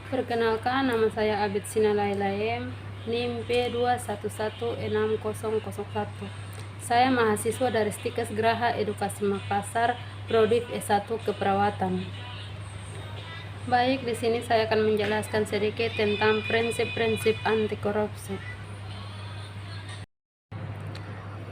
Perkenalkan, nama saya Abid Sinalailai, NIM P211601. Saya mahasiswa dari Stikes Geraha Edukasi Makassar, Prodi S1 Keperawatan. Baik, di sini saya akan menjelaskan sedikit tentang prinsip-prinsip anti korupsi.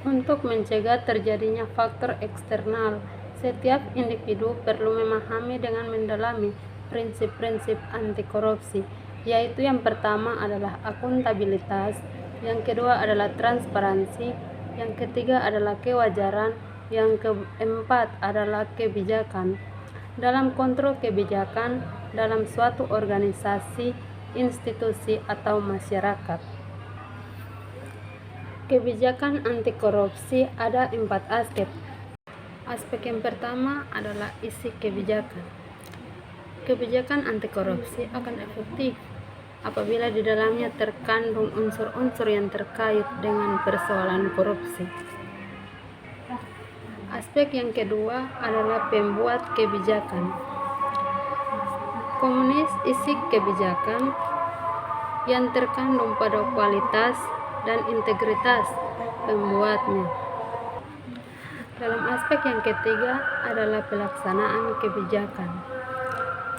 Untuk mencegah terjadinya faktor eksternal, setiap individu perlu memahami dengan mendalami prinsip-prinsip anti korupsi, yaitu yang pertama adalah akuntabilitas, yang kedua adalah transparansi, yang ketiga adalah kewajaran, yang keempat adalah kebijakan. Dalam kontrol kebijakan dalam suatu organisasi, institusi, atau masyarakat. Kebijakan anti korupsi ada 4 aspek. Aspek yang pertama adalah isi kebijakan. Kebijakan anti korupsi akan efektif apabila di dalamnya terkandung unsur-unsur yang terkait dengan persoalan korupsi. Aspek yang kedua adalah pembuat kebijakan. Komunis isi kebijakan yang terkandung pada kualitas dan integritas pembuatnya. Dalam aspek yang ketiga adalah pelaksanaan kebijakan.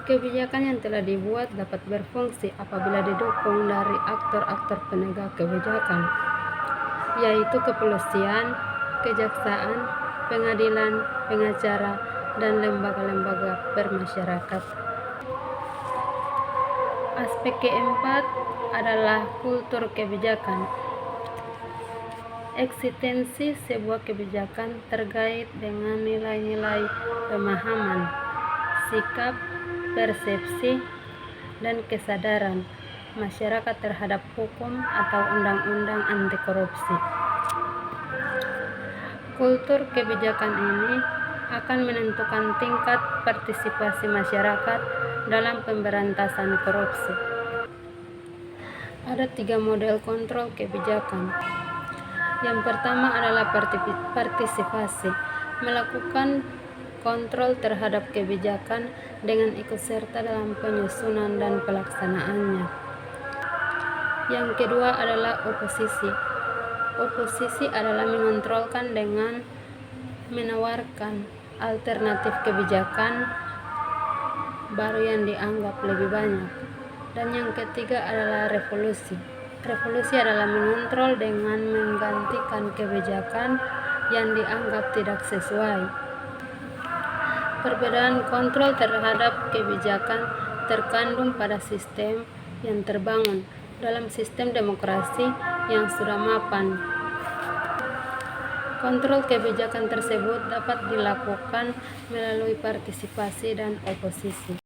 Kebijakan yang telah dibuat dapat berfungsi apabila didukung dari aktor-aktor penegak kebijakan, yaitu kepolisian, kejaksaan, pengadilan, pengacara, dan lembaga-lembaga bermasyarakat. Aspek keempat adalah kultur kebijakan. Eksistensi sebuah kebijakan terkait dengan nilai-nilai pemahaman, sikap, persepsi, dan kesadaran masyarakat terhadap hukum atau undang-undang anti korupsi. Kultur kebijakan ini akan menentukan tingkat partisipasi masyarakat dalam pemberantasan korupsi. Ada 3 model kontrol kebijakan. Yang pertama adalah partisipasi, melakukan kontrol terhadap kebijakan dengan ikut serta dalam penyusunan dan pelaksanaannya. Yang kedua adalah oposisi. Oposisi adalah mengontrolkan dengan menawarkan alternatif kebijakan baru yang dianggap lebih banyak. Dan yang ketiga adalah revolusi. Revolusi adalah mengontrol dengan menggantikan kebijakan yang dianggap tidak sesuai. Perbedaan kontrol terhadap kebijakan terkandung pada sistem yang terbangun dalam sistem demokrasi yang sudah mapan. Kontrol kebijakan tersebut dapat dilakukan melalui partisipasi dan oposisi.